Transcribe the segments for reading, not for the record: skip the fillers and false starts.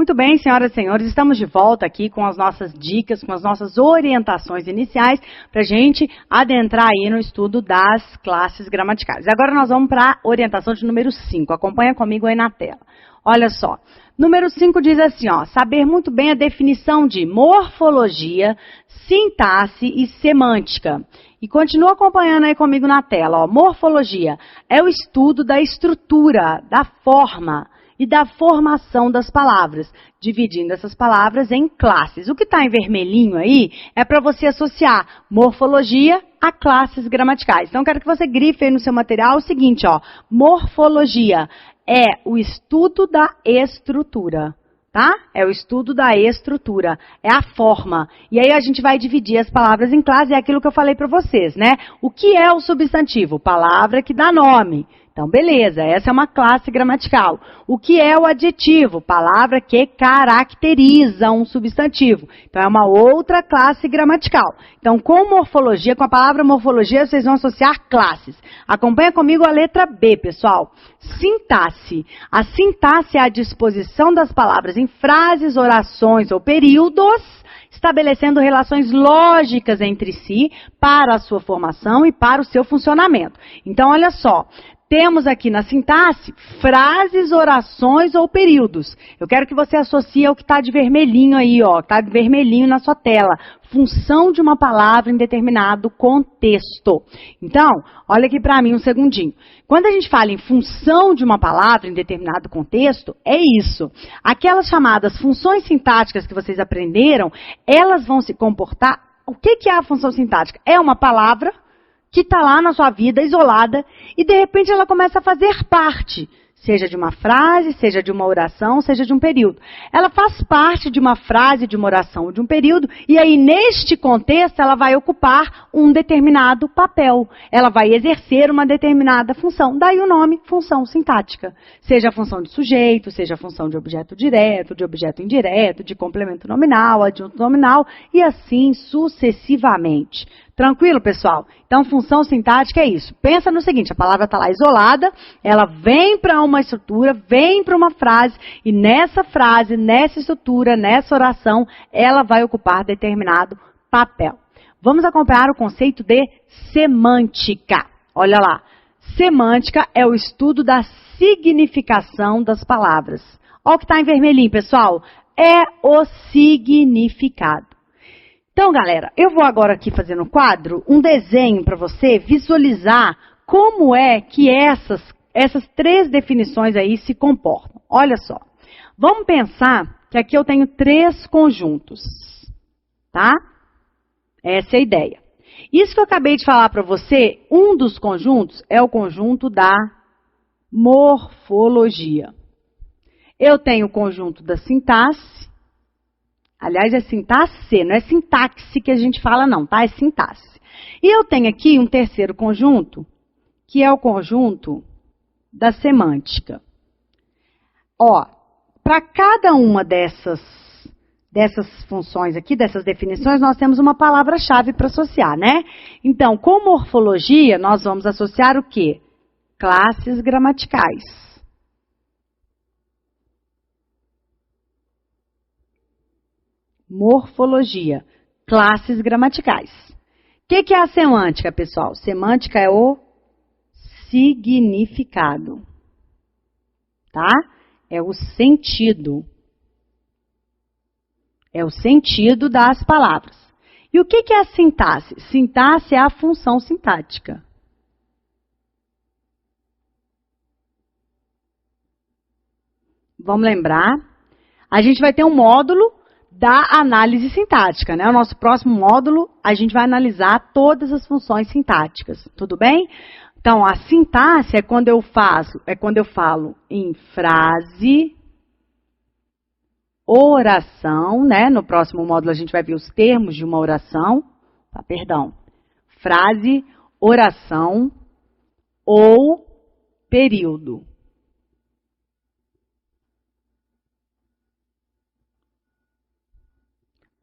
Muito bem, senhoras e senhores, estamos de volta aqui com as nossas dicas, com as nossas orientações iniciais para a gente adentrar aí no estudo das classes gramaticais. Agora nós vamos para a orientação de número 5. Acompanha comigo aí na tela. Olha só. Número 5 diz assim, ó, saber muito bem a definição de morfologia, sintaxe e semântica. E continua acompanhando aí comigo na tela, ó. Morfologia é o estudo da estrutura, da forma e da formação das palavras, dividindo essas palavras em classes. O que está em vermelhinho aí é para você associar morfologia a classes gramaticais. Então, eu quero que você grife aí no seu material o seguinte, ó, morfologia é o estudo da estrutura, tá? É o estudo da estrutura, é a forma. E aí a gente vai dividir as palavras em classes, é aquilo que eu falei para vocês, né? O que é o substantivo? Palavra que dá nome. Então, beleza, essa é uma classe gramatical. O que é o adjetivo? Palavra que caracteriza um substantivo. Então, é uma outra classe gramatical. Então, com morfologia, com a palavra morfologia, vocês vão associar classes. Acompanha comigo a letra B, pessoal. Sintaxe. A sintaxe é a disposição das palavras em frases, orações ou períodos, estabelecendo relações lógicas entre si para a sua formação e para o seu funcionamento. Então, olha só. Temos aqui na sintaxe frases, orações ou períodos. Eu quero que você associe ao que está de vermelhinho aí, ó, está de vermelhinho na sua tela. Função de uma palavra em determinado contexto. Então, olha aqui para mim um segundinho. Quando a gente fala em função de uma palavra em determinado contexto, é isso. Aquelas chamadas funções sintáticas que vocês aprenderam, elas vão se comportar... O que é a função sintática? É uma palavra que está lá na sua vida, isolada, e de repente ela começa a fazer parte, seja de uma frase, seja de uma oração, seja de um período. Ela faz parte de uma frase, de uma oração, de um período, e aí neste contexto ela vai ocupar um determinado papel. Ela vai exercer uma determinada função. Daí o nome, função sintática. Seja a função de sujeito, seja a função de objeto direto, de objeto indireto, de complemento nominal, adjunto nominal, e assim sucessivamente. Tranquilo, pessoal? Então, função sintática é isso. Pensa no seguinte, a palavra está lá isolada, ela vem para uma estrutura, vem para uma frase, e nessa frase, nessa estrutura, nessa oração, ela vai ocupar determinado papel. Vamos acompanhar o conceito de semântica. Olha lá. Semântica é o estudo da significação das palavras. Olha o que está em vermelhinho, pessoal. É o significado. Então, galera, eu vou agora aqui fazer no quadro um desenho para você visualizar como é que essas três definições aí se comportam. Olha só. Vamos pensar que aqui eu tenho três conjuntos, tá? Essa é a ideia. Isso que eu acabei de falar para você, um dos conjuntos é o conjunto da morfologia. Eu tenho o conjunto da sintaxe. Aliás, é sintaxe, não é sintaxe que a gente fala não, tá? É sintaxe. E eu tenho aqui um terceiro conjunto, que é o conjunto da semântica. Ó, para cada uma dessas funções aqui, dessas definições, nós temos uma palavra-chave para associar, né? Então, com morfologia, nós vamos associar o quê? Classes gramaticais. Morfologia, classes gramaticais. O que é a semântica, pessoal? Semântica é o significado, tá? É o sentido. É o sentido das palavras. E o que é a sintaxe? Sintaxe é a função sintática. Vamos lembrar? A gente vai ter um módulo da análise sintática, né? O nosso próximo módulo, a gente vai analisar todas as funções sintáticas, tudo bem? Então, a sintaxe é quando eu falo em frase, oração, né? No próximo módulo a gente vai ver os termos de uma oração, frase, oração ou período.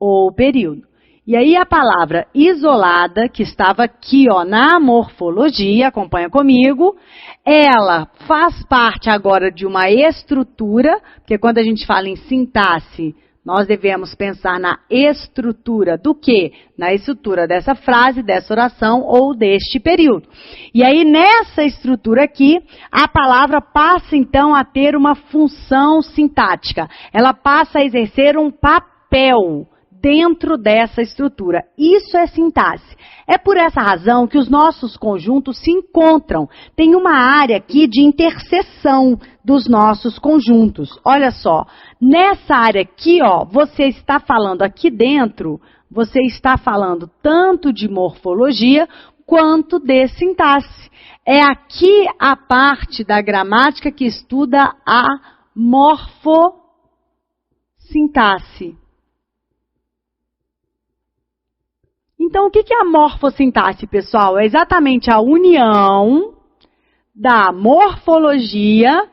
Ou período. E aí a palavra isolada, que estava aqui, ó, na morfologia, acompanha comigo, ela faz parte agora de uma estrutura, porque quando a gente fala em sintaxe, nós devemos pensar na estrutura do quê? Na estrutura dessa frase, dessa oração ou deste período. E aí, nessa estrutura aqui, a palavra passa, então, a ter uma função sintática. Ela passa a exercer um papel dentro dessa estrutura. Isso é sintaxe. É por essa razão que os nossos conjuntos se encontram. Tem uma área aqui de interseção dos nossos conjuntos. Olha só, nessa área aqui, ó, você está falando aqui dentro, você está falando tanto de morfologia quanto de sintaxe. É aqui a parte da gramática que estuda a morfossintaxe. Então, o que é a morfossintaxe, pessoal? É exatamente a união da morfologia,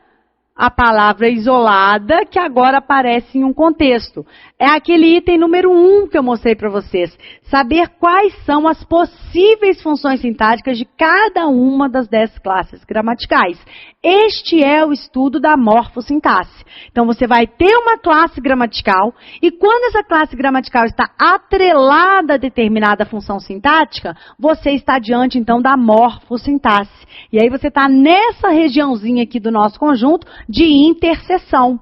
a palavra isolada, que agora aparece em um contexto. É aquele item número 1 que eu mostrei para vocês. Saber quais são as possíveis funções sintáticas de cada uma das 10 classes gramaticais. Este é o estudo da morfossintaxe. Então, você vai ter uma classe gramatical e quando essa classe gramatical está atrelada a determinada função sintática, você está diante, então, da morfossintaxe. E aí, você está nessa regiãozinha aqui do nosso conjunto de interseção.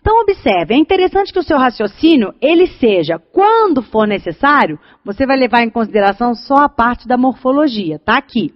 Então, observe, é interessante que o seu raciocínio, ele seja, quando for necessário, você vai levar em consideração só a parte da morfologia, tá aqui.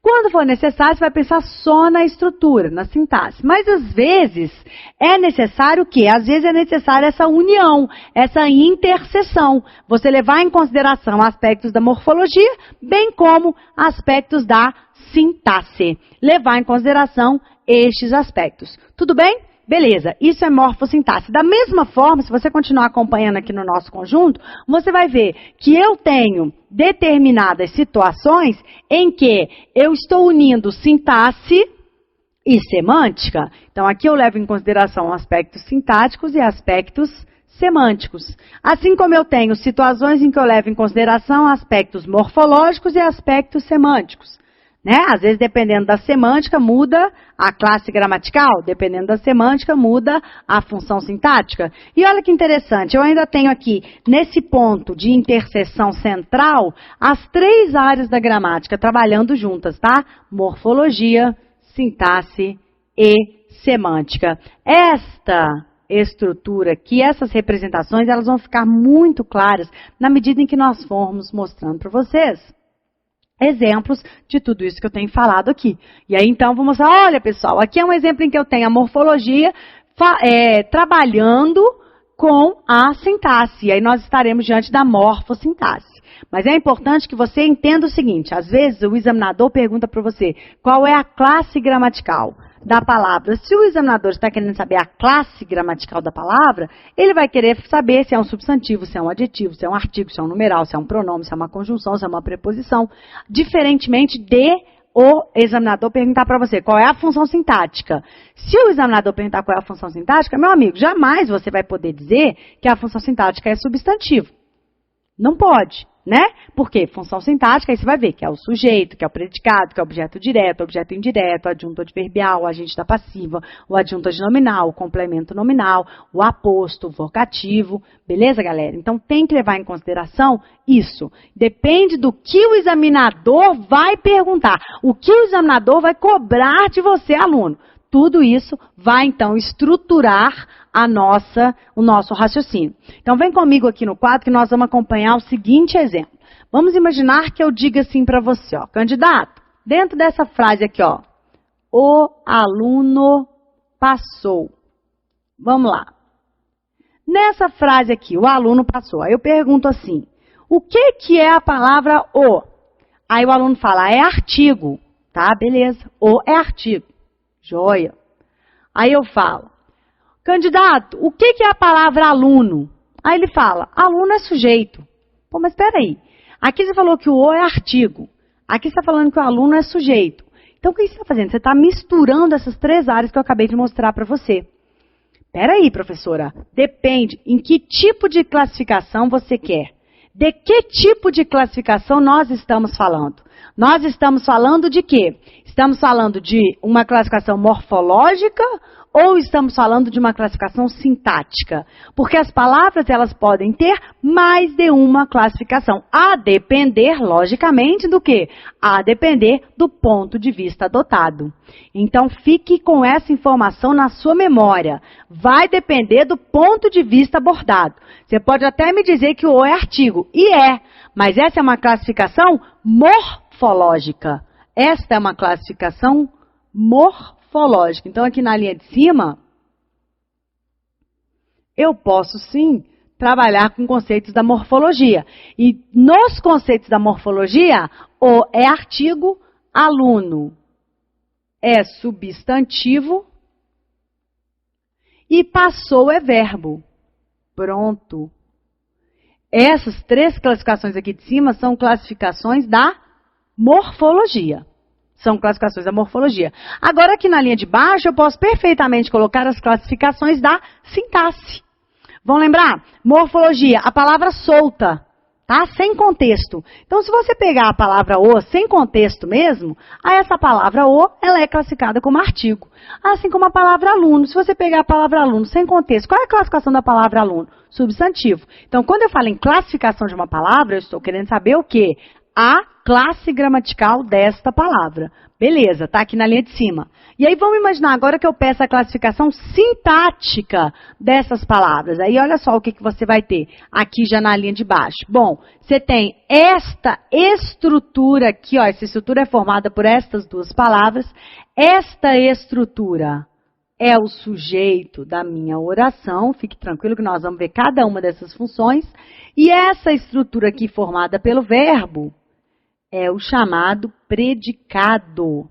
Quando for necessário, você vai pensar só na estrutura, na sintaxe. Mas, às vezes, é necessário o quê? Às vezes é necessário essa união, essa interseção. Você levar em consideração aspectos da morfologia, bem como aspectos da sintaxe. Levar em consideração estes aspectos. Tudo bem? Beleza, isso é morfossintaxe. Da mesma forma, se você continuar acompanhando aqui no nosso conjunto, você vai ver que eu tenho determinadas situações em que eu estou unindo sintaxe e semântica. Então, aqui eu levo em consideração aspectos sintáticos e aspectos semânticos. Assim como eu tenho situações em que eu levo em consideração aspectos morfológicos e aspectos semânticos. Né? Às vezes, dependendo da semântica, muda a classe gramatical, dependendo da semântica, muda a função sintática. E olha que interessante, eu ainda tenho aqui, nesse ponto de interseção central, as 3 áreas da gramática trabalhando juntas, tá? Morfologia, sintaxe e semântica. Esta estrutura aqui, essas representações, elas vão ficar muito claras na medida em que nós formos mostrando para vocês exemplos de tudo isso que eu tenho falado aqui. E aí, então, vou mostrar, olha, pessoal, aqui é um exemplo em que eu tenho a morfologia trabalhando com a sintaxe. E aí, nós estaremos diante da morfossintaxe. Mas é importante que você entenda o seguinte, às vezes, o examinador pergunta para você qual é a classe gramatical da palavra. Se o examinador está querendo saber a classe gramatical da palavra, ele vai querer saber se é um substantivo, se é um adjetivo, se é um artigo, se é um numeral, se é um pronome, se é uma conjunção, se é uma preposição. Diferentemente de o examinador perguntar para você qual é a função sintática. Se o examinador perguntar qual é a função sintática, meu amigo, jamais você vai poder dizer que a função sintática é substantivo. Não pode, né? Porque função sintática, aí você vai ver que é o sujeito, que é o predicado, que é o objeto direto, objeto indireto, adjunto adverbial, o agente da passiva, o adjunto adnominal, o complemento nominal, o aposto, o vocativo. Beleza, galera? Então, tem que levar em consideração isso. Depende do que o examinador vai perguntar. O que o examinador vai cobrar de você, aluno. Tudo isso vai, então, estruturar o nosso raciocínio. Então, vem comigo aqui no quadro que nós vamos acompanhar o seguinte exemplo. Vamos imaginar que eu diga assim para você, ó, candidato, dentro dessa frase aqui, ó, o aluno passou. Vamos lá. Nessa frase aqui, o aluno passou. Aí eu pergunto assim, o que é a palavra o? Aí o aluno fala, é artigo. Tá, beleza. O é artigo. Joia. Aí eu falo, candidato, o que é a palavra aluno? Aí ele fala, aluno é sujeito. Pô, mas espera aí. Aqui você falou que o o é artigo. Aqui você está falando que o aluno é sujeito. Então, o que você está fazendo? Você está misturando essas 3 áreas que eu acabei de mostrar para você. Espera aí, professora. Depende em que tipo de classificação você quer. De que tipo de classificação nós estamos falando? Nós estamos falando de quê? Estamos falando de uma classificação morfológica ou estamos falando de uma classificação sintática? Porque as palavras, elas podem ter mais de uma classificação, a depender, logicamente, do quê? A depender do ponto de vista adotado. Então, fique com essa informação na sua memória. Vai depender do ponto de vista abordado. Você pode até me dizer que o é artigo, e é, mas essa é uma classificação morfológica. Esta é uma classificação morfológica. Então, aqui na linha de cima, eu posso sim trabalhar com conceitos da morfologia. E nos conceitos da morfologia, o é artigo, aluno é substantivo e passou é verbo. Pronto. Essas três classificações aqui de cima são classificações da morfologia. São classificações da morfologia. Agora, aqui na linha de baixo, eu posso perfeitamente colocar as classificações da sintaxe. Vão lembrar? Morfologia, a palavra solta, tá? Sem contexto. Então, se você pegar a palavra o sem contexto mesmo, aí essa palavra o, ela é classificada como artigo. Assim como a palavra aluno. Se você pegar a palavra aluno sem contexto, qual é a classificação da palavra aluno? Substantivo. Então, quando eu falo em classificação de uma palavra, eu estou querendo saber o quê? A classe gramatical desta palavra. Beleza, tá aqui na linha de cima. E aí vamos imaginar agora que eu peço a classificação sintática dessas palavras. Aí olha só o que você vai ter aqui já na linha de baixo. Bom, você tem esta estrutura aqui, ó, essa estrutura é formada por estas duas palavras. Esta estrutura é o sujeito da minha oração. Fique tranquilo que nós vamos ver cada uma dessas funções. E essa estrutura aqui formada pelo verbo é o chamado predicado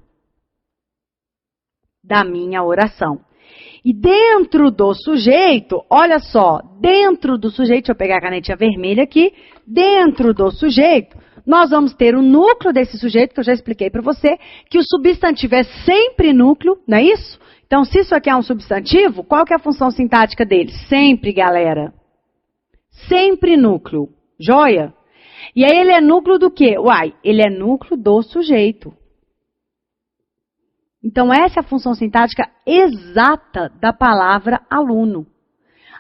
da minha oração. E dentro do sujeito, olha só, dentro do sujeito, deixa eu pegar a canetinha vermelha aqui, dentro do sujeito, nós vamos ter o núcleo desse sujeito, que eu já expliquei para você, que o substantivo é sempre núcleo, não é isso? Então, se isso aqui é um substantivo, qual que é a função sintática dele? Sempre, galera. Sempre núcleo. Joia? E aí ele é núcleo do quê? Uai, ele é núcleo do sujeito. Então, essa é a função sintática exata da palavra aluno.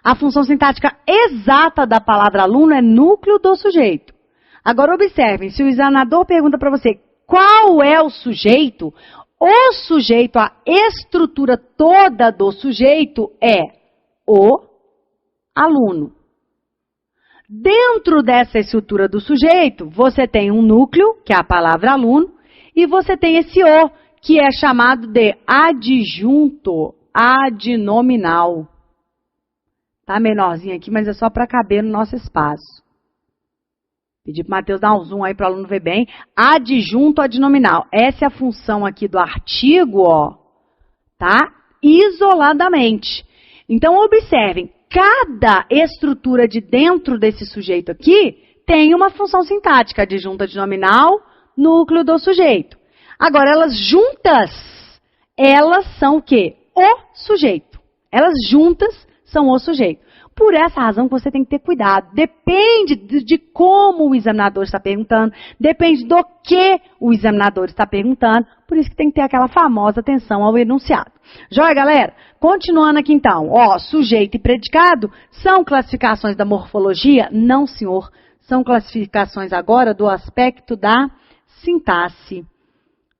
A função sintática exata da palavra aluno é núcleo do sujeito. Agora, observem, se o examinador pergunta para você qual é o sujeito, a estrutura toda do sujeito é o aluno. Dentro dessa estrutura do sujeito, você tem um núcleo, que é a palavra aluno, e você tem esse o, que é chamado de adjunto adnominal. Tá menorzinho aqui, mas é só para caber no nosso espaço. Pedi para o Matheus dar um zoom aí para o aluno ver bem. Adjunto adnominal. Essa é a função aqui do artigo, ó, tá? Isoladamente. Então, observem. Cada estrutura de dentro desse sujeito aqui tem uma função sintática, adjunto adnominal, núcleo do sujeito. Agora, elas juntas, elas são o quê? O sujeito. Elas juntas são o sujeito. Por essa razão que você tem que ter cuidado. Depende de como o examinador está perguntando, depende do que o examinador está perguntando, por isso que tem que ter aquela famosa atenção ao enunciado. Joia, galera? Continuando aqui então, ó, sujeito e predicado são classificações da morfologia? Não, senhor. São classificações agora do aspecto da sintaxe.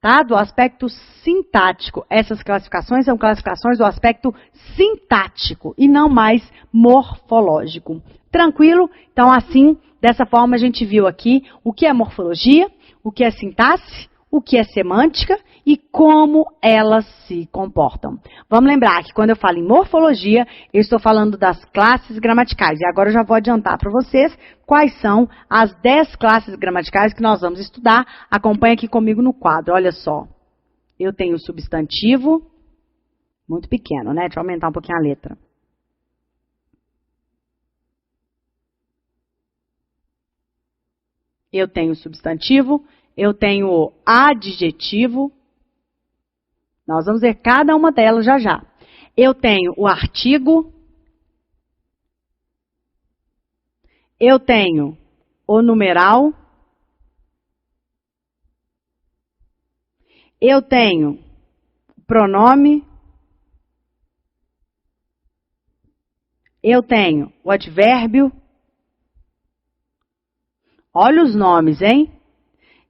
Tá? Do aspecto sintático. Essas classificações são classificações do aspecto sintático e não mais morfológico. Tranquilo? Então, assim, dessa forma, a gente viu aqui o que é morfologia, o que é sintaxe, o que é semântica e como elas se comportam. Vamos lembrar que quando eu falo em morfologia, eu estou falando das classes gramaticais. E agora eu já vou adiantar para vocês quais são as 10 classes gramaticais que nós vamos estudar. Acompanhe aqui comigo no quadro, olha só. Eu tenho o substantivo, muito pequeno, né? Deixa eu aumentar um pouquinho a letra. Eu tenho o substantivo, eu tenho o adjetivo. Nós vamos ver cada uma delas já já. Eu tenho o artigo. Eu tenho o numeral. Eu tenho o pronome. Eu tenho o advérbio. Olha os nomes, hein?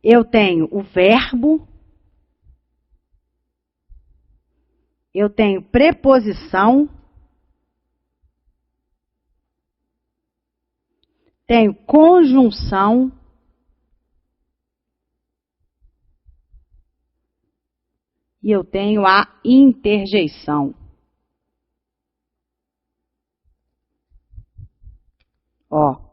Eu tenho o verbo. Eu tenho preposição. Tenho conjunção. E eu tenho a interjeição. Ó.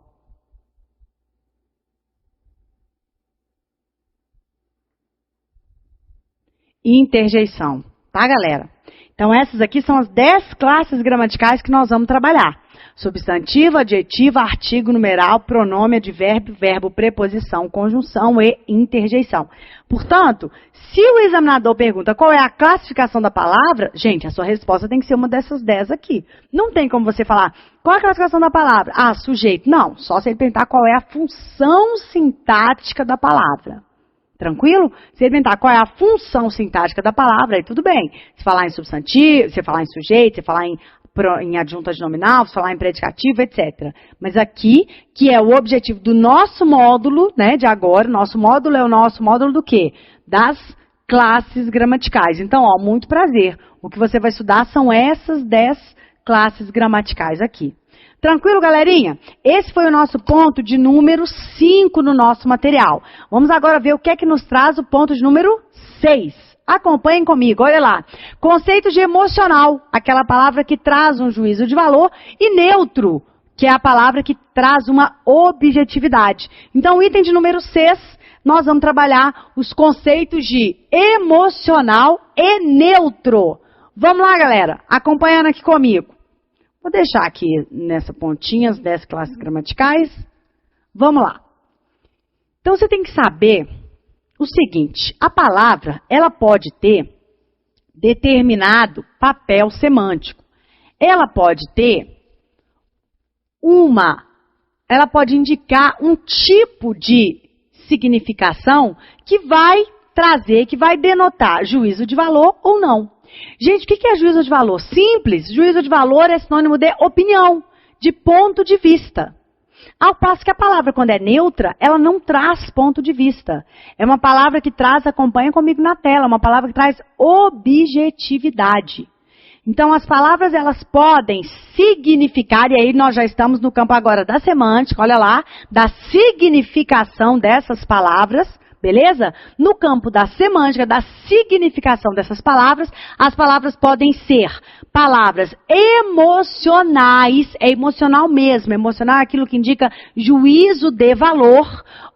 Interjeição, tá, galera? Então, essas aqui são as 10 classes gramaticais que nós vamos trabalhar. Substantivo, adjetivo, artigo, numeral, pronome, advérbio, verbo, preposição, conjunção e interjeição. Portanto, se o examinador pergunta qual é a classificação da palavra, gente, a sua resposta tem que ser uma dessas 10 aqui. Não tem como você falar, qual é a classificação da palavra? Ah, sujeito. Não, só se ele perguntar qual é a função sintática da palavra. Tranquilo? Se ele perguntar qual é a função sintática da palavra, aí tudo bem. Se falar em substantivo, se falar em sujeito, se falar em adjunta de nominal, se falar em predicativo, etc. Mas aqui, que é o objetivo do nosso módulo, né, de agora, nosso módulo é o nosso módulo do quê? Das classes gramaticais. Então, ó, muito prazer. O que você vai estudar são essas 10 classes gramaticais aqui. Tranquilo, galerinha? Esse foi o nosso ponto de número 5 no nosso material. Vamos agora ver o que é que nos traz o ponto de número 6. Acompanhem comigo, olha lá. Conceito de emocional, aquela palavra que traz um juízo de valor, e neutro, que é a palavra que traz uma objetividade. Então, item de número 6, nós vamos trabalhar os conceitos de emocional e neutro. Vamos lá, galera, acompanhando aqui comigo. Vou deixar aqui nessa pontinha as 10 classes gramaticais. Vamos lá. Então, você tem que saber o seguinte, a palavra, ela pode ter determinado papel semântico. Ela pode ter ela pode indicar um tipo de significação que vai trazer, que vai denotar juízo de valor ou não. Gente, o que é juízo de valor? Simples, juízo de valor é sinônimo de opinião, de ponto de vista. Ao passo que a palavra, quando é neutra, ela não traz ponto de vista. É uma palavra que traz, acompanha comigo na tela, uma palavra que traz objetividade. Então, as palavras, elas podem significar, e aí nós já estamos no campo agora da semântica, olha lá, da significação dessas palavras, beleza? No campo da semântica, da significação dessas palavras, as palavras podem ser palavras emocionais, é emocional mesmo, emocional é aquilo que indica juízo de valor,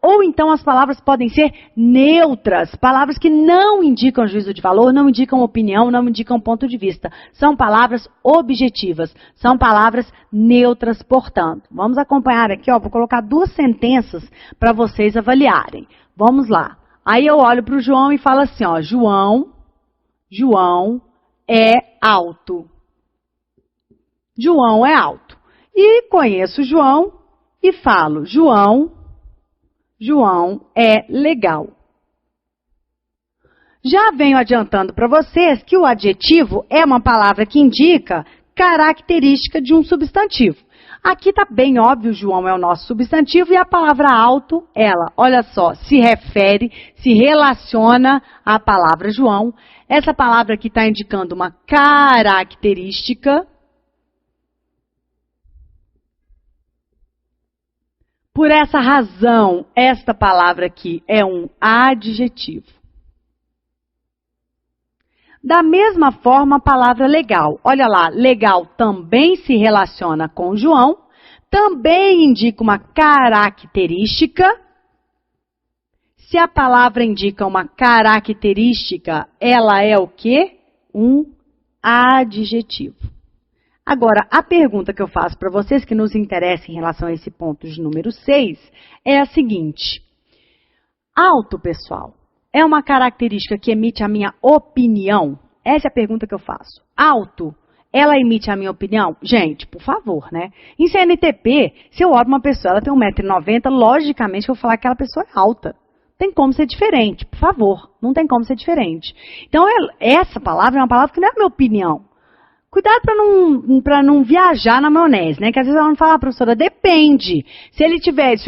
ou então as palavras podem ser neutras, palavras que não indicam juízo de valor, não indicam opinião, não indicam ponto de vista. São palavras objetivas, são palavras neutras, portanto. Vamos acompanhar aqui, ó, vou colocar 2 sentenças para vocês avaliarem. Vamos lá. Aí eu olho para o João e falo assim, ó, João é alto. João é alto. E conheço o João e falo, João é legal. Já venho adiantando para vocês que o adjetivo é uma palavra que indica característica de um substantivo. Aqui está bem óbvio, João é o nosso substantivo e a palavra alto, ela, olha só, se refere, se relaciona à palavra João. Essa palavra aqui está indicando uma característica. Por essa razão, esta palavra aqui é um adjetivo. Da mesma forma, a palavra legal. Olha lá, legal também se relaciona com João, também indica uma característica. Se a palavra indica uma característica, ela é o quê? Um adjetivo. Agora, a pergunta que eu faço para vocês, que nos interessa em relação a esse ponto de número 6, é a seguinte. Alto, pessoal, é uma característica que emite a minha opinião? Essa é a pergunta que eu faço. Alto ela emite a minha opinião? Gente, por favor, né? Em CNTP, se eu olho uma pessoa, ela tem 1,90 m, logicamente eu vou falar que aquela pessoa é alta. Tem como ser diferente, por favor. Não tem como ser diferente. Então, essa palavra é uma palavra que não é a minha opinião. Cuidado para não viajar na maionese, né? Que às vezes ela não fala, professora, depende. Se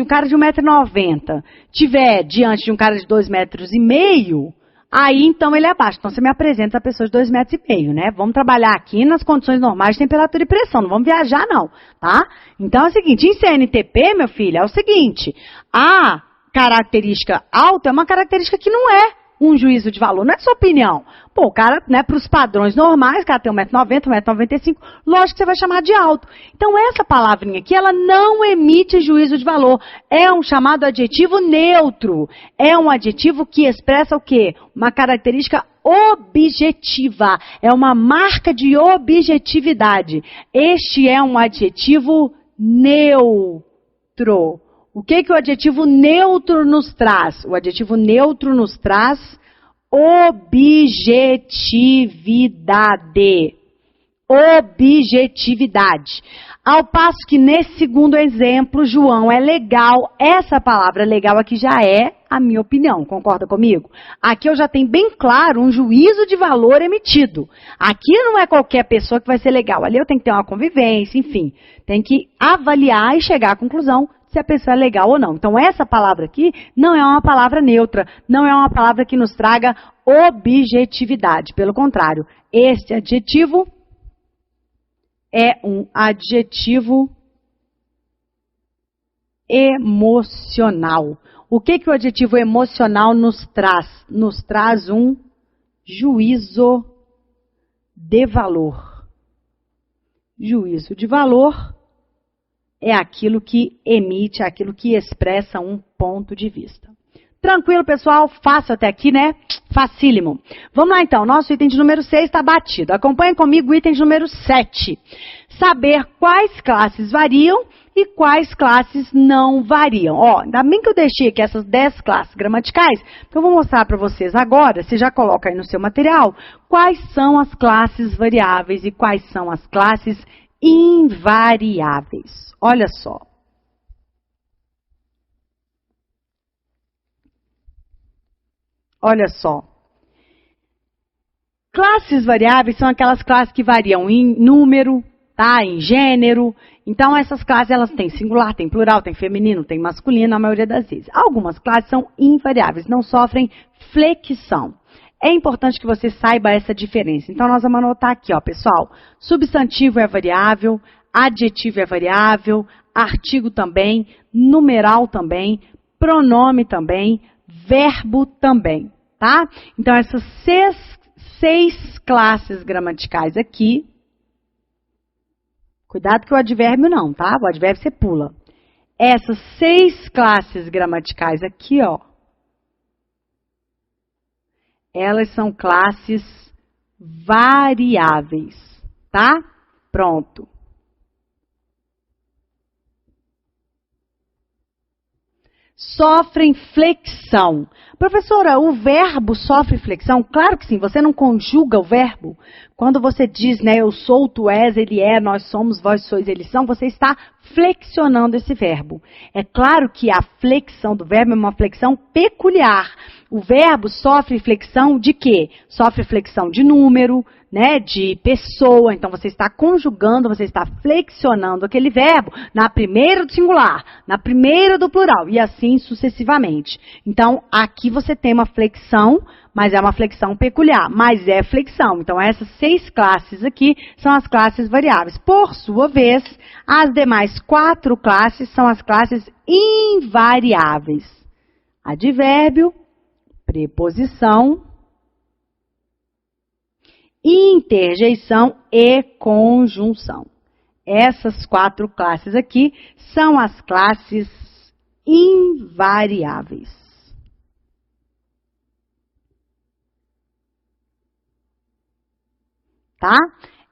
o cara de 1,90 m tiver diante de um cara de 2,5 m, aí então ele é abaixo. Então você me apresenta a pessoa de 2,5 m, né? Vamos trabalhar aqui nas condições normais de temperatura e pressão, não vamos viajar não, tá? Então é o seguinte, em CNTP, meu filho, é o seguinte, a característica alta é uma característica que não é um juízo de valor, não é sua opinião. Pô, o cara, né, para os padrões normais, o cara tem 1,90 m, 1,95 m, lógico que você vai chamar de alto. Então, essa palavrinha aqui, ela não emite juízo de valor. É um chamado adjetivo neutro. É um adjetivo que expressa o quê? Uma característica objetiva. É uma marca de objetividade. Este é um adjetivo neutro. O que o adjetivo neutro nos traz? O adjetivo neutro nos traz objetividade. Objetividade. Ao passo que nesse segundo exemplo, João é legal. Essa palavra legal aqui já é a minha opinião, concorda comigo? Aqui eu já tenho bem claro um juízo de valor emitido. Aqui não é qualquer pessoa que vai ser legal. Ali eu tenho que ter uma convivência, enfim. Tem que avaliar e chegar à conclusão se a pessoa é legal ou não. Então, essa palavra aqui não é uma palavra neutra, não é uma palavra que nos traga objetividade. Pelo contrário, este adjetivo é um adjetivo emocional. O que o adjetivo emocional nos traz? Nos traz um juízo de valor. Juízo de valor é aquilo que emite, aquilo que expressa um ponto de vista. Tranquilo, pessoal? Fácil até aqui, né? Facílimo. Vamos lá, então. Nosso item de número 6 está batido. Acompanhe comigo o item de número 7. Saber quais classes variam e quais classes não variam. Ó, ainda bem que eu deixei aqui essas 10 classes gramaticais, que eu vou mostrar para vocês agora, você já coloca aí no seu material, quais são as classes variáveis e quais são as classes invariáveis. Olha só. Olha só. Classes variáveis são aquelas classes que variam em número, tá? Em gênero. Então, essas classes, elas têm singular, têm plural, têm feminino, têm masculino, na maioria das vezes. Algumas classes são invariáveis, não sofrem flexão. É importante que você saiba essa diferença. Então, nós vamos anotar aqui, ó, pessoal. Substantivo é variável, adjetivo é variável, artigo também, numeral também, pronome também, verbo também, tá? Então, essas seis classes gramaticais aqui, cuidado que o advérbio não, tá? O advérbio você pula. Essas 6 classes gramaticais aqui, ó, elas são classes variáveis, tá? Pronto. Sofrem flexão. Professora, o verbo sofre flexão? Claro que sim, você não conjuga o verbo. Quando você diz, né, eu sou, tu és, ele é, nós somos, vós sois, eles são, você está flexionando esse verbo. É claro que a flexão do verbo é uma flexão peculiar. O verbo sofre flexão de quê? Sofre flexão de número, né, de pessoa. Então, você está conjugando, você está flexionando aquele verbo na primeira do singular, na primeira do plural, e assim sucessivamente. Então, aqui você tem uma flexão, mas é uma flexão peculiar, mas é flexão. Então, essas 6 classes aqui são as classes variáveis. Por sua vez, as demais 4 classes são as classes invariáveis. Advérbio, preposição, interjeição e conjunção. Essas 4 classes aqui são as classes invariáveis. Tá?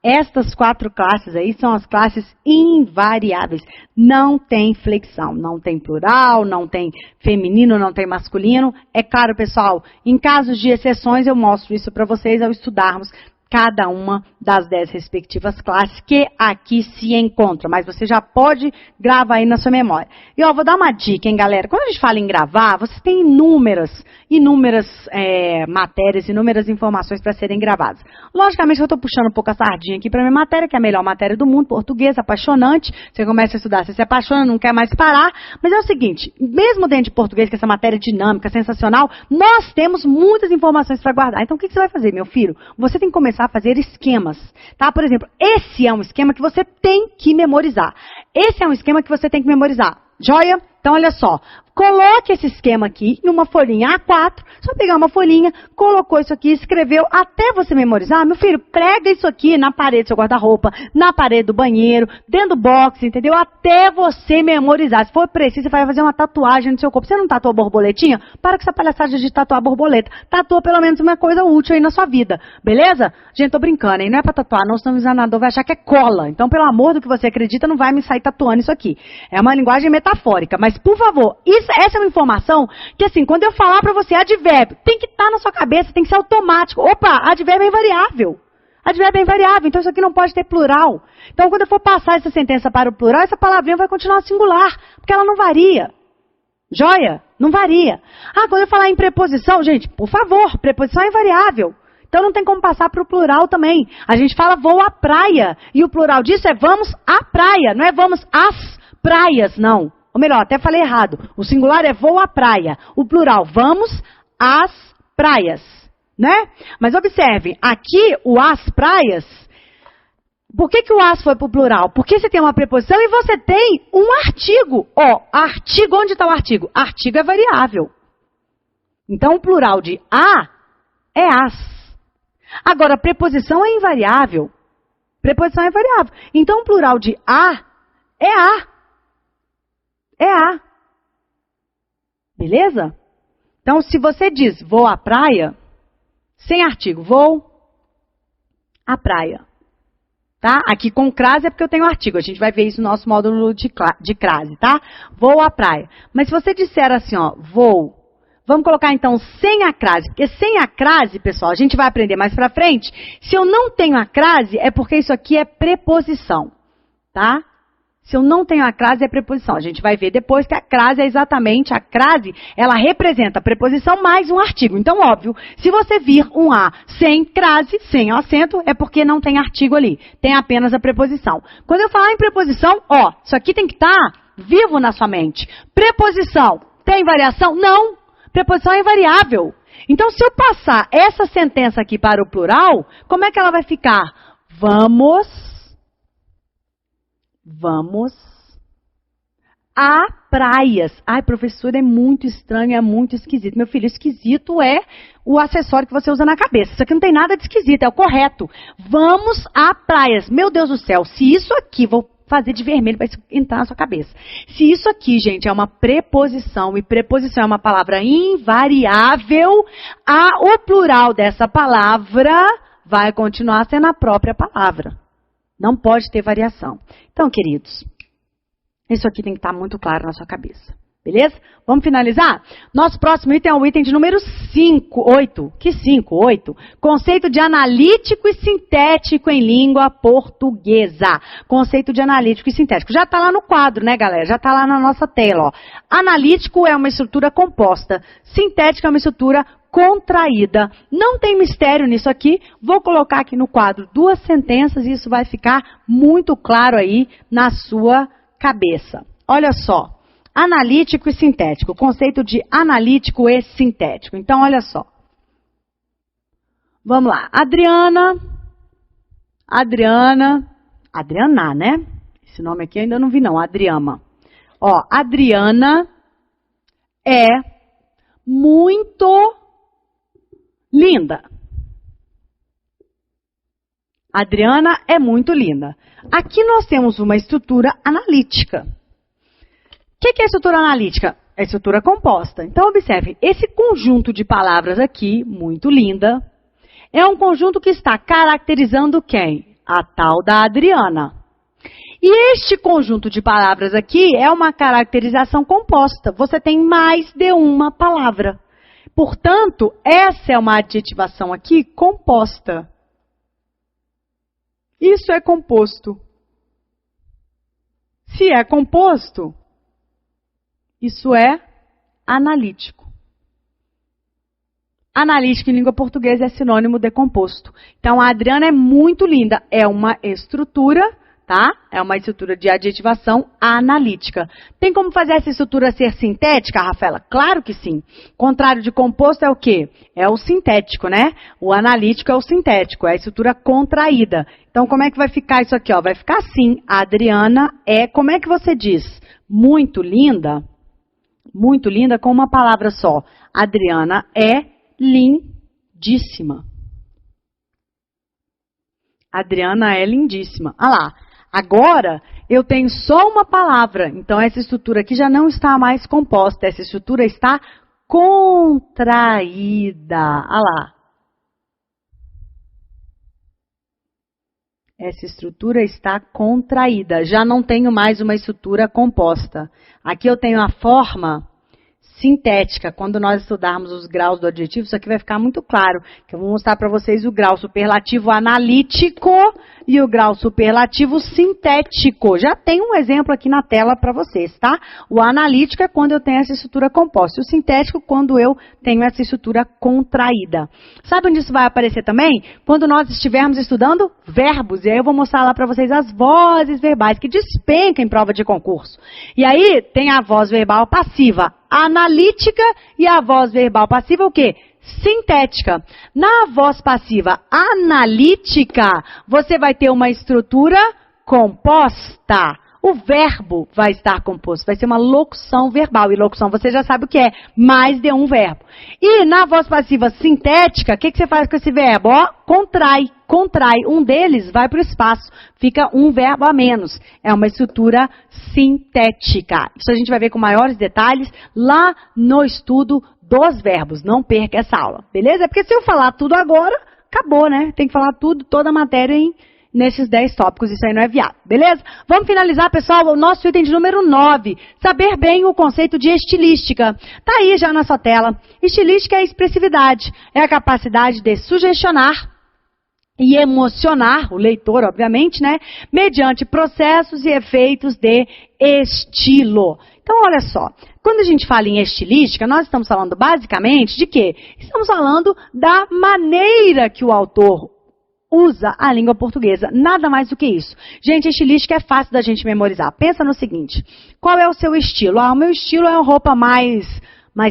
Estas 4 classes aí são as classes invariáveis. Não tem flexão, não tem plural, não tem feminino, não tem masculino. É claro, pessoal, em casos de exceções eu mostro isso para vocês ao estudarmos cada uma das 10 respectivas classes que aqui se encontram. Mas você já pode gravar aí na sua memória. E ó, vou dar uma dica, hein, galera? Quando a gente fala em gravar, você tem inúmeras matérias, inúmeras informações para serem gravadas. Logicamente, eu estou puxando um pouco a sardinha aqui para minha matéria, que é a melhor matéria do mundo, português, apaixonante. Você começa a estudar, você se apaixona, não quer mais parar. Mas é o seguinte, mesmo dentro de português, que essa matéria é dinâmica, sensacional, nós temos muitas informações para guardar. Então, o que você vai fazer, meu filho? Você tem que começar a fazer esquemas, tá? Por exemplo, esse é um esquema que você tem que memorizar. Esse é um esquema que você tem que memorizar. Joia? Então, olha só. Coloque esse esquema aqui em uma folhinha A4. Só pegar uma folhinha, colocou isso aqui, escreveu até você memorizar. Meu filho, prega isso aqui na parede do seu guarda-roupa, na parede do banheiro, dentro do box, entendeu? Até você memorizar. Se for preciso, você vai fazer uma tatuagem no seu corpo. Você não tatuou borboletinha? Para com essa palhaçada de tatuar borboleta. Tatua pelo menos uma coisa útil aí na sua vida. Beleza? Gente, tô brincando, hein? Não é pra tatuar, não, senão o examinador vai achar que é cola. Então, pelo amor do que você acredita, não vai me sair tatuando isso aqui. É uma linguagem metafórica. Mas, por favor, essa é uma informação que, assim, quando eu falar pra você advérbio, tem que estar na sua cabeça, tem que ser automático. Opa, advérbio é invariável. Advérbio é invariável, então isso aqui não pode ter plural. Então, quando eu for passar essa sentença para o plural, essa palavrinha vai continuar singular, porque ela não varia. Joia? Não varia. Ah, quando eu falar em preposição, gente, por favor, preposição é invariável. Então, não tem como passar para o plural também. A gente fala vou à praia, e o plural disso é vamos à praia, não é vamos às praias, não. Ou melhor, até falei errado. O singular é vou à praia. O plural, vamos às praias. Né? Mas observe, aqui o às praias, por que o às foi para o plural? Porque você tem uma preposição e você tem um artigo. Ó, artigo, onde está o artigo? Artigo é variável. Então, o plural de a é as. Agora, preposição é invariável. Preposição é variável. Então, o plural de a é a. É a. Beleza? Então, se você diz vou à praia, sem artigo, vou à praia. Tá? Aqui com crase é porque eu tenho artigo. A gente vai ver isso no nosso módulo de crase, tá? Vou à praia. Mas se você disser assim, ó, vou, vamos colocar então sem a crase, porque sem a crase, pessoal, a gente vai aprender mais pra frente. Se eu não tenho a crase, é porque isso aqui é preposição, tá? Se eu não tenho a crase, é preposição. A gente vai ver depois que a crase é exatamente, a crase, ela representa a preposição mais um artigo. Então, óbvio, se você vir um A sem crase, sem acento, é porque não tem artigo ali. Tem apenas a preposição. Quando eu falar em preposição, ó, isso aqui tem que estar vivo na sua mente. Preposição, tem variação? Não. Preposição é invariável. Então, se eu passar essa sentença aqui para o plural, como é que ela vai ficar? Vamos a praias. Ai, professor, é muito estranho, é muito esquisito. Meu filho, esquisito é o acessório que você usa na cabeça. Isso aqui não tem nada de esquisito, é o correto. Vamos a praias. Meu Deus do céu, se isso aqui, vou fazer de vermelho para isso entrar na sua cabeça. Se isso aqui, gente, é uma preposição, e preposição é uma palavra invariável, o plural dessa palavra vai continuar sendo a própria palavra. Não pode ter variação. Então, queridos, isso aqui tem que estar muito claro na sua cabeça. Beleza? Vamos finalizar? Nosso próximo item é o item de número 8. Que 5? 8. Conceito de analítico e sintético em língua portuguesa. Conceito de analítico e sintético. Já está lá no quadro, né, galera? Já está lá na nossa tela, ó. Analítico é uma estrutura composta. Sintético é uma estrutura contraída. Não tem mistério nisso aqui. Vou colocar aqui no quadro 2 sentenças e isso vai ficar muito claro aí na sua cabeça. Olha só. Analítico e sintético. Conceito de analítico e sintético. Então, olha só. Vamos lá. Adriana, né? Esse nome aqui eu ainda não vi não. Adriana. Ó, Adriana é muito linda. Adriana é muito linda. Aqui nós temos uma estrutura analítica. O que é a estrutura analítica? É a estrutura composta. Então, observe, esse conjunto de palavras aqui, muito linda, é um conjunto que está caracterizando quem? A tal da Adriana. E este conjunto de palavras aqui é uma caracterização composta. Você tem mais de uma palavra. Portanto, essa é uma adjetivação aqui composta. Isso é composto. Se é composto, isso é analítico. Analítico em língua portuguesa é sinônimo de composto. Então, a Adriana é muito linda. É uma estrutura, tá? É uma estrutura de adjetivação analítica. Tem como fazer essa estrutura ser sintética, Rafaela? Claro que sim. Contrário de composto é o quê? É o sintético, né? O analítico é o sintético, é a estrutura contraída. Então, como é que vai ficar isso aqui? Ó? Vai ficar assim. A Adriana é, como é que você diz? Muito linda com uma palavra só. Adriana é lindíssima. Adriana é lindíssima. Olha lá. Agora, eu tenho só uma palavra. Então, essa estrutura aqui já não está mais composta. Essa estrutura está contraída. Olha lá. Essa estrutura está contraída. Já não tenho mais uma estrutura composta. Aqui eu tenho a forma sintética. Quando nós estudarmos os graus do adjetivo, isso aqui vai ficar muito claro. Que eu vou mostrar para vocês o grau superlativo analítico e o grau superlativo sintético. Já tem um exemplo aqui na tela para vocês, tá? O analítico é quando eu tenho essa estrutura composta. E o sintético, quando eu tenho essa estrutura contraída. Sabe onde isso vai aparecer também? Quando nós estivermos estudando verbos. E aí eu vou mostrar lá para vocês as vozes verbais, que despencam em prova de concurso. E aí tem a voz verbal passiva analítica e a voz verbal passiva o quê? Sintética. Na voz passiva analítica, você vai ter uma estrutura composta. O verbo vai estar composto, vai ser uma locução verbal. E locução você já sabe o que é, mais de um verbo. E na voz passiva sintética, o que você faz com esse verbo? Ó, contrai. Um deles vai para o espaço, fica um verbo a menos. É uma estrutura sintética. Isso a gente vai ver com maiores detalhes lá no estudo dos verbos. Não perca essa aula, beleza? Porque se eu falar tudo agora, acabou, né? Tem que falar tudo, toda a matéria nesses 10 tópicos, isso aí não é viável, beleza? Vamos finalizar, pessoal, o nosso item de número 9. Saber bem o conceito de estilística. Tá aí já na sua tela. Estilística é a expressividade, é a capacidade de sugestionar e emocionar o leitor, obviamente, né? Mediante processos e efeitos de estilo. Então, olha só, quando a gente fala em estilística, nós estamos falando basicamente de quê? Estamos falando da maneira que o autor usa a língua portuguesa, nada mais do que isso. Gente, estilística é fácil da gente memorizar. Pensa no seguinte, qual é o seu estilo? Ah, o meu estilo é uma roupa mais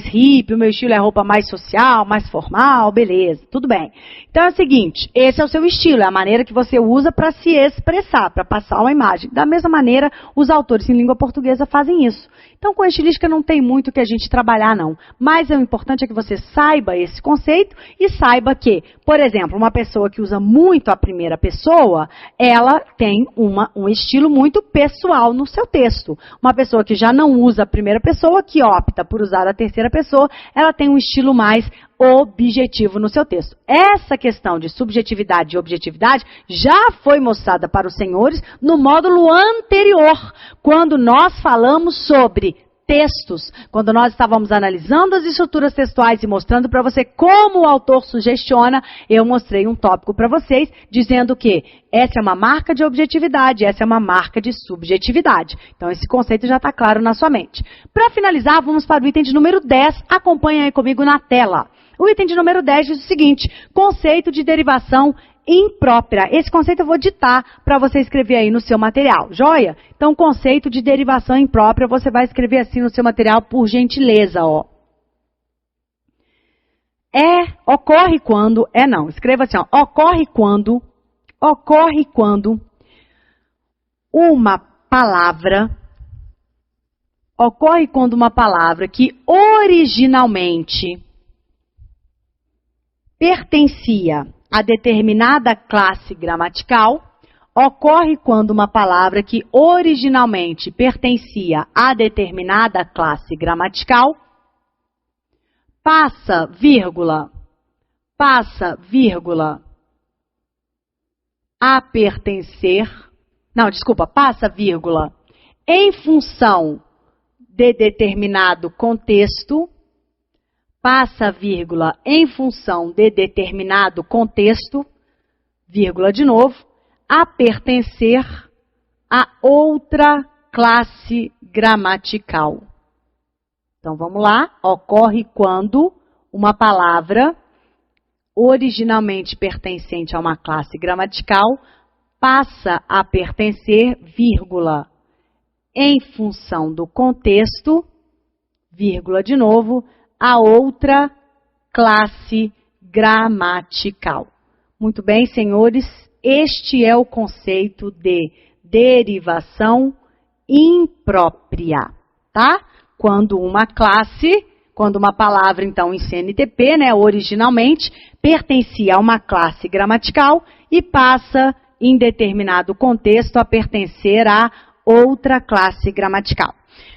hippie, o meu estilo é roupa mais social, mais formal, beleza, tudo bem. Então é o seguinte, esse é o seu estilo, é a maneira que você usa para se expressar, para passar uma imagem. Da mesma maneira, os autores em língua portuguesa fazem isso. Então, com a estilística não tem muito que a gente trabalhar, não. Mas o importante é que você saiba esse conceito e saiba que, por exemplo, uma pessoa que usa muito a primeira pessoa, ela tem um estilo muito pessoal no seu texto. Uma pessoa que já não usa a primeira pessoa, que opta por usar a terceira pessoa, ela tem um estilo mais objetivo no seu texto. Essa questão de subjetividade e objetividade já foi mostrada para os senhores no módulo anterior, quando nós falamos sobre textos, quando nós estávamos analisando as estruturas textuais e mostrando para você como o autor sugestiona, eu mostrei um tópico para vocês, dizendo que essa é uma marca de objetividade, essa é uma marca de subjetividade. Então, esse conceito já está claro na sua mente. Para finalizar, vamos para o item de número 10, acompanha aí comigo na tela. O item de número 10 diz o seguinte, conceito de derivação imprópria. Esse conceito eu vou ditar para você escrever aí no seu material, joia? Então, conceito de derivação imprópria, você vai escrever assim no seu material, por gentileza, ó. Ocorre quando, escreva assim, ó, ocorre quando uma palavra que originalmente pertencia a determinada classe gramatical, ocorre quando uma palavra que originalmente pertencia a determinada classe gramatical passa, vírgula, a pertencer, passa, vírgula, em função de determinado contexto, passa, vírgula, em função de determinado contexto, vírgula de novo, a pertencer a outra classe gramatical. Então, vamos lá. Ocorre quando uma palavra originalmente pertencente a uma classe gramatical passa a pertencer, vírgula, em função do contexto, vírgula de novo, a outra classe gramatical. Muito bem, senhores, este é o conceito de derivação imprópria, tá? Quando uma palavra, então, em CNTP, né, originalmente, pertencia a uma classe gramatical e passa, em determinado contexto, a pertencer a outra classe gramatical.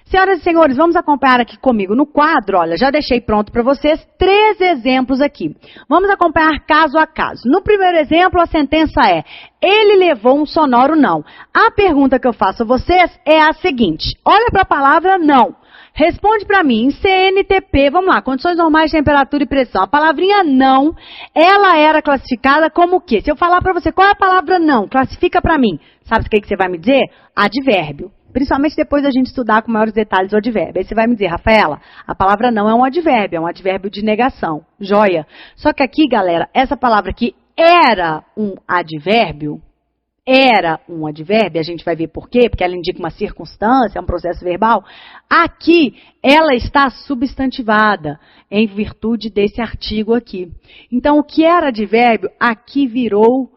Senhoras e senhores, vamos acompanhar aqui comigo no quadro. Olha, já deixei pronto para vocês 3 exemplos aqui. Vamos acompanhar caso a caso. No primeiro exemplo, a sentença é: ele levou um sonoro não. A pergunta que eu faço a vocês é a seguinte: olha para a palavra não. Responde para mim, em CNTP, vamos lá, condições normais de temperatura e pressão. A palavrinha não, ela era classificada como o quê? Se eu falar para você qual é a palavra não, classifica para mim. Sabe o que você vai me dizer? Advérbio. Principalmente depois da gente estudar com maiores detalhes o advérbio. Aí você vai me dizer, Rafaela, a palavra não é um advérbio de negação. Joia. Só que aqui, galera, essa palavra aqui era um advérbio, a gente vai ver por quê, porque ela indica uma circunstância, um processo verbal. Aqui, ela está substantivada, em virtude desse artigo aqui. Então, o que era advérbio, aqui virou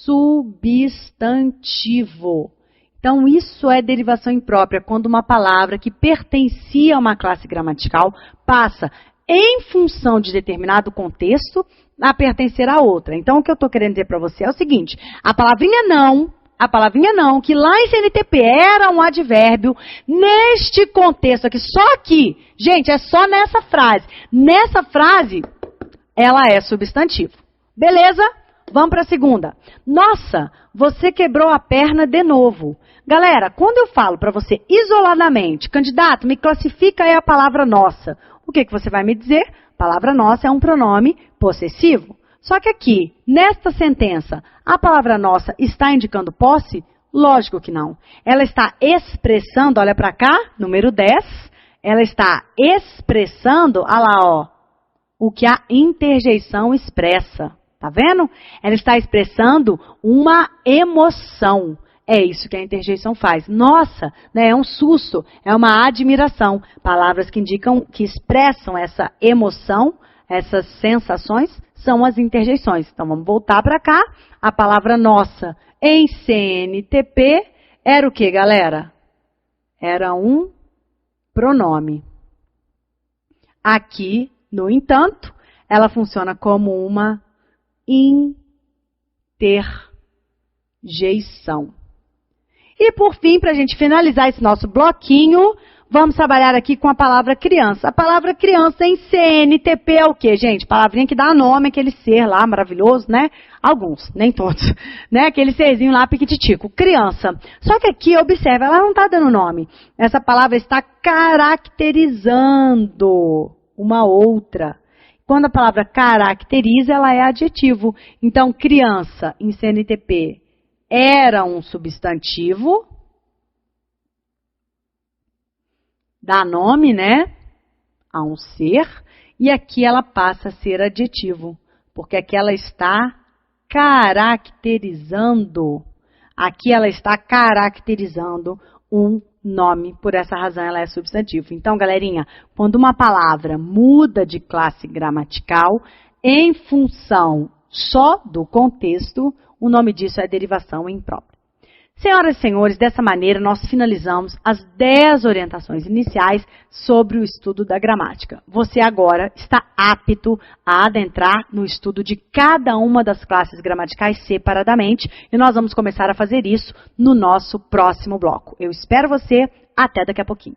substantivo. Então, isso é derivação imprópria, quando uma palavra que pertencia a uma classe gramatical passa, em função de determinado contexto, a pertencer a outra. Então, o que eu estou querendo dizer para você é o seguinte: a palavrinha não, que lá em CNTP era um advérbio, neste contexto aqui, só aqui, gente, é só nessa frase. Nessa frase, ela é substantivo. Beleza? Vamos para a segunda. Nossa, você quebrou a perna de novo. Galera, quando eu falo para você isoladamente, candidato, me classifica aí a palavra nossa, o que você vai me dizer? Palavra nossa é um pronome possessivo. Só que aqui, nesta sentença, a palavra nossa está indicando posse? Lógico que não. Ela está expressando, olha para cá, número 10, ela está expressando, olha lá, ó, o que a interjeição expressa. Tá vendo? Ela está expressando uma emoção. É isso que a interjeição faz. Nossa, né, é um susto, é uma admiração. Palavras que indicam, que expressam essa emoção, essas sensações, são as interjeições. Então, vamos voltar para cá. A palavra nossa em CNTP era o que, galera? Era um pronome. Aqui, no entanto, ela funciona como uma interjeição. E por fim, para a gente finalizar esse nosso bloquinho, vamos trabalhar aqui com a palavra criança. A palavra criança em CNTP é o quê, gente? Palavrinha que dá nome àquele ser lá maravilhoso, né? Alguns, nem todos, né? Aquele serzinho lá piquititico, criança. Só que aqui, observa, ela não está dando nome. Essa palavra está caracterizando uma outra. Quando a palavra caracteriza, ela é adjetivo. Então, criança, em CNTP, era um substantivo. Dá nome, né, a um ser. E aqui ela passa a ser adjetivo. Porque aqui ela está caracterizando. Aqui ela está caracterizando um nome, por essa razão ela é substantivo. Então, galerinha, quando uma palavra muda de classe gramatical, em função só do contexto, o nome disso é derivação imprópria. Senhoras e senhores, dessa maneira nós finalizamos as 10 orientações iniciais sobre o estudo da gramática. Você agora está apto a adentrar no estudo de cada uma das classes gramaticais separadamente e nós vamos começar a fazer isso no nosso próximo bloco. Eu espero você, até daqui a pouquinho.